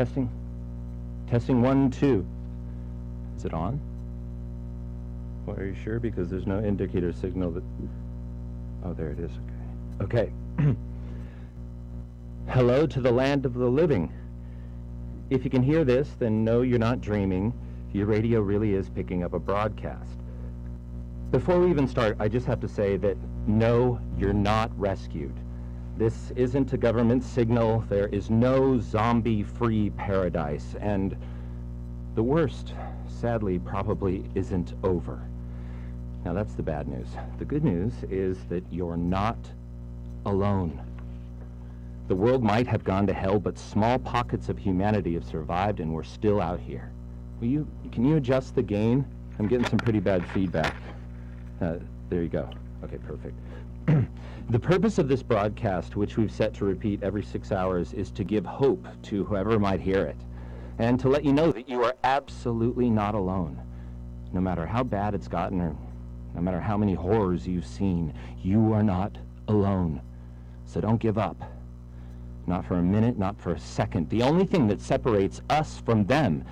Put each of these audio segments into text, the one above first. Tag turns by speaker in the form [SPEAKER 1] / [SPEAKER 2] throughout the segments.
[SPEAKER 1] Testing. Testing 1, 2. Is it on? Well, are you sure? Because there's no indicator signal that... Oh, there it is. Okay. Okay. Hello to the land of the living. If you can hear this, then know you're not dreaming. Your radio really is picking up a broadcast. Before we even start, I just have to say that no, you're not rescued. This isn't a government signal. There is no zombie-free paradise. And the worst, sadly, probably isn't over. Now, that's the bad news. The good news is that you're not alone. The world might have gone to hell, but small pockets of humanity have survived, and we're still out here. Can you adjust the gain? I'm getting some pretty bad feedback. There you go. Okay, perfect. The purpose of this broadcast, which we've set to repeat every 6 hours, is to give hope to whoever might hear it, and to let you know that you are absolutely not alone. No matter how bad it's gotten, or no matter how many horrors you've seen, you are not alone. So don't give up. Not for a minute, not for a second. The only thing that separates us from them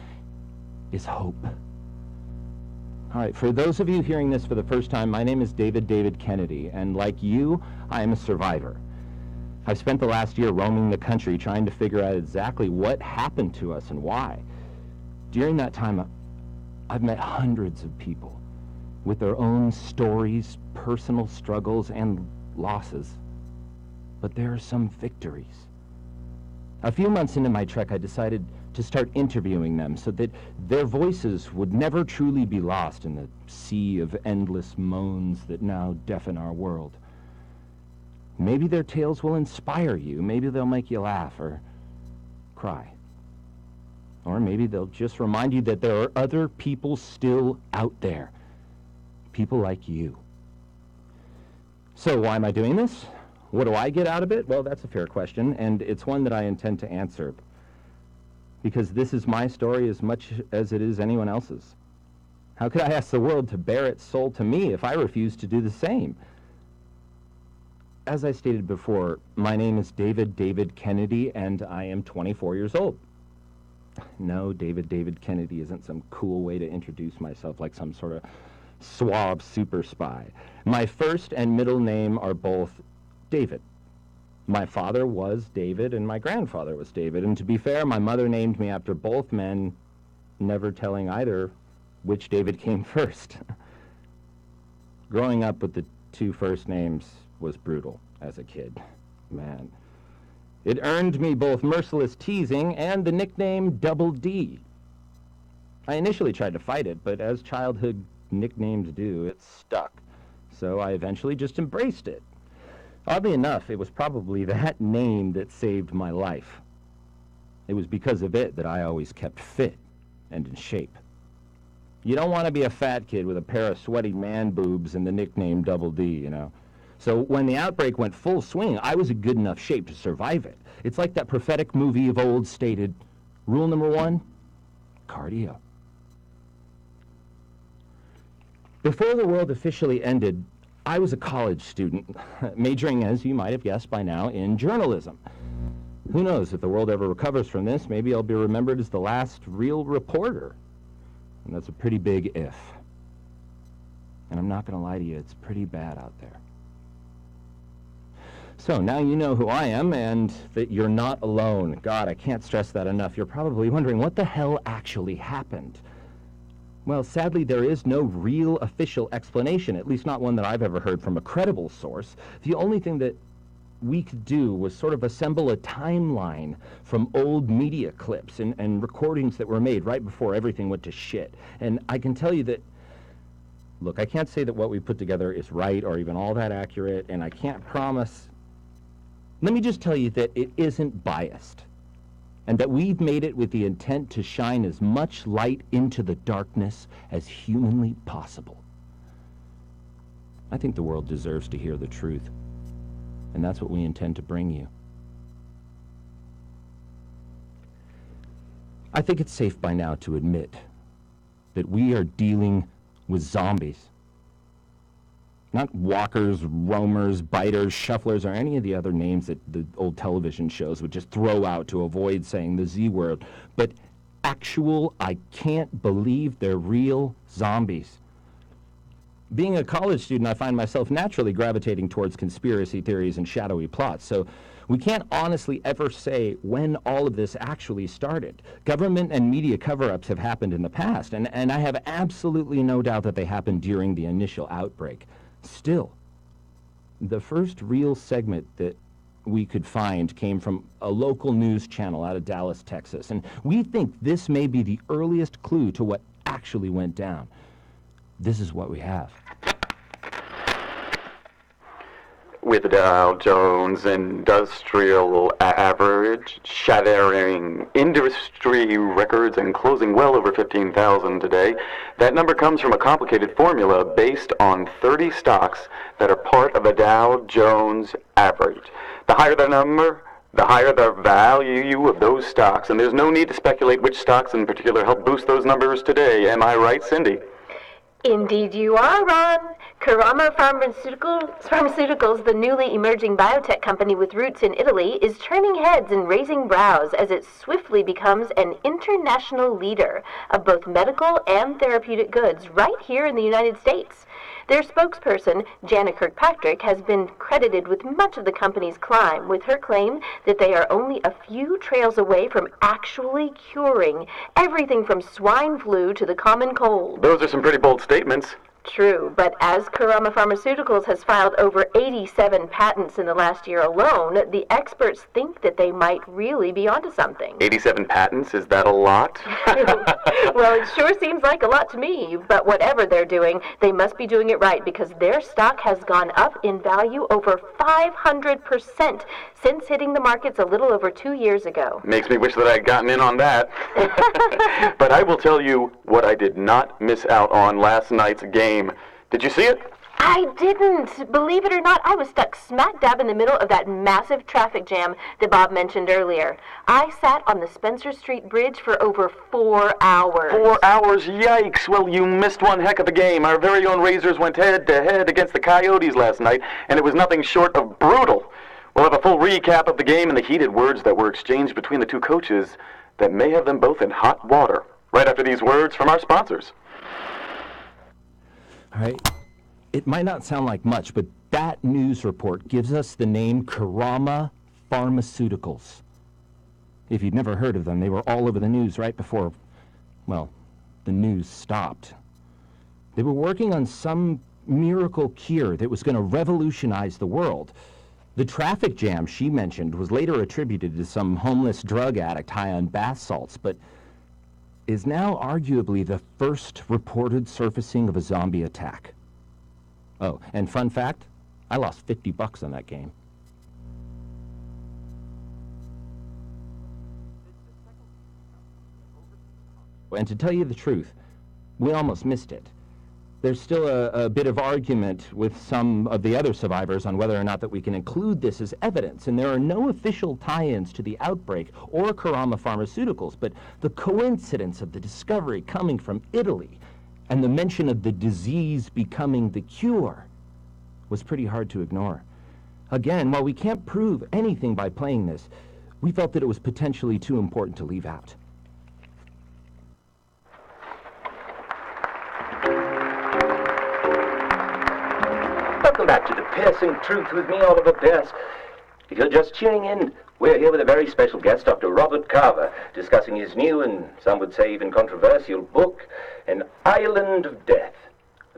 [SPEAKER 1] is hope. All right, for those of you hearing this for the first time, my name is David Kennedy, and like you, I am a survivor. I've spent the last year roaming the country trying to figure out exactly what happened to us and why. During that time, I've met hundreds of people with their own stories, personal struggles, and losses. But there are some victories. A few months into my trek, I decided to start interviewing them so that their voices would never truly be lost in the sea of endless moans that now deafen our world. Maybe their tales will inspire you. Maybe they'll make you laugh or cry. Or maybe they'll just remind you that there are other people still out there. People like you. So why am I doing this? What do I get out of it? Well, that's a fair question, and it's one that I intend to answer. Because this is my story as much as it is anyone else's. How could I ask the world to bare its soul to me if I refuse to do the same? As I stated before, my name is David Kennedy, and I am 24 years old. No, David Kennedy isn't some cool way to introduce myself like some sort of suave super spy. My first and middle name are both David. My father was David, and my grandfather was David, and to be fair, my mother named me after both men, never telling either which David came first. Growing up with the two first names was brutal as a kid. Man. It earned me both merciless teasing and the nickname Double D. I initially tried to fight it, but as childhood nicknames do, it stuck. So I eventually just embraced it. Oddly enough, it was probably that name that saved my life. It was because of it that I always kept fit and in shape. You don't want to be a fat kid with a pair of sweaty man boobs and the nickname Double D, you know. So when the outbreak went full swing, I was in good enough shape to survive it. It's like that prophetic movie of old stated, rule number 1, cardio. Before the world officially ended, I was a college student, majoring, as you might have guessed by now, in journalism. Who knows, if the world ever recovers from this, maybe I'll be remembered as the last real reporter. And that's a pretty big if. And I'm not going to lie to you, it's pretty bad out there. So now you know who I am and that you're not alone. God, I can't stress that enough. You're probably wondering what the hell actually happened. Well, sadly, there is no real official explanation, at least not one that I've ever heard from a credible source. The only thing that we could do was sort of assemble a timeline from old media clips and recordings that were made right before everything went to shit. And I can tell you that, look, I can't say that what we put together is right or even all that accurate, and I can't promise. Let me just tell you that it isn't biased, and that we've made it with the intent to shine as much light into the darkness as humanly possible. I think the world deserves to hear the truth, and that's what we intend to bring you. I think it's safe by now to admit that we are dealing with zombies. Not walkers, roamers, biters, shufflers, or any of the other names that the old television shows would just throw out to avoid saying the Z word, but actual, I can't believe they're real zombies. Being a college student, I find myself naturally gravitating towards conspiracy theories and shadowy plots, so we can't honestly ever say when all of this actually started. Government and media cover-ups have happened in the past, and I have absolutely no doubt that they happened during the initial outbreak. Still, the first real segment that we could find came from a local news channel out of Dallas, Texas, and we think this may be the earliest clue to what actually went down. This is what we have.
[SPEAKER 2] With the Dow Jones Industrial Average shattering industry records and closing well over 15,000 today, that number comes from a complicated formula based on 30 stocks that are part of the Dow Jones Average. The higher the number, the higher the value of those stocks, and there's no need to speculate which stocks in particular help boost those numbers today. Am I right, Cindy?
[SPEAKER 3] Indeed you are, Ron. Karama Pharmaceuticals, the newly emerging biotech company with roots in Italy, is turning heads and raising brows as it swiftly becomes an international leader of both medical and therapeutic goods right here in the United States. Their spokesperson, Jana Kirkpatrick, has been credited with much of the company's climb, with her claim that they are only a few trails away from actually curing everything from swine flu to the common cold.
[SPEAKER 2] Those are some pretty bold statements.
[SPEAKER 3] True, but as Karama Pharmaceuticals has filed over 87 patents in the last year alone, the experts think that they might really be onto something.
[SPEAKER 2] 87 patents? Is that a lot?
[SPEAKER 3] Well, it sure seems like a lot to me, but whatever they're doing, they must be doing it right because their stock has gone up in value over 500% since hitting the markets a little over 2 years ago.
[SPEAKER 2] Makes me wish that I had gotten in on that. But I will tell you what I did not miss out on last night's game. Did you see it?
[SPEAKER 3] I didn't. Believe it or not, I was stuck smack dab in the middle of that massive traffic jam that Bob mentioned earlier. I sat on the Spencer Street Bridge for over 4 hours.
[SPEAKER 2] 4 hours? Yikes. Well, you missed one heck of a game. Our very own Razors went head-to-head against the Coyotes last night, and it was nothing short of brutal. We'll have a full recap of the game and the heated words that were exchanged between the two coaches that may have them both in hot water, right after these words from our sponsors.
[SPEAKER 1] All right, it might not sound like much, but that news report gives us the name Karama Pharmaceuticals. If you'd never heard of them, they were all over the news right before, well, the news stopped. They were working on some miracle cure that was going to revolutionize the world. The traffic jam she mentioned was later attributed to some homeless drug addict high on bath salts, but is now arguably the first reported surfacing of a zombie attack. Oh, and fun fact, I lost $50 on that game. And to tell you the truth, we almost missed it. There's still a bit of argument with some of the other survivors on whether or not that we can include this as evidence, and there are no official tie-ins to the outbreak or Karama Pharmaceuticals, but the coincidence of the discovery coming from Italy and the mention of the disease becoming the cure was pretty hard to ignore. Again, while we can't prove anything by playing this, we felt that it was potentially too important to leave out.
[SPEAKER 4] Welcome back to The Piercing Truth with me, Oliver Pierce. If you're just tuning in, we're here with a very special guest, Dr. Robert Carver, discussing his new and some would say even controversial book, An Island of Death,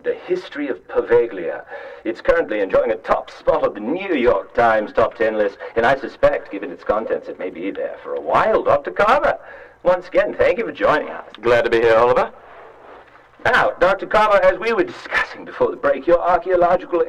[SPEAKER 4] The History of Pavaglia. It's currently enjoying a top spot on the New York Times top 10 list, and I suspect, given its contents, it may be there for a while. Dr. Carver, once again, thank you for joining us.
[SPEAKER 2] Glad to be here, Oliver.
[SPEAKER 4] Now, Dr. Carver, as we were discussing before the break, your archaeological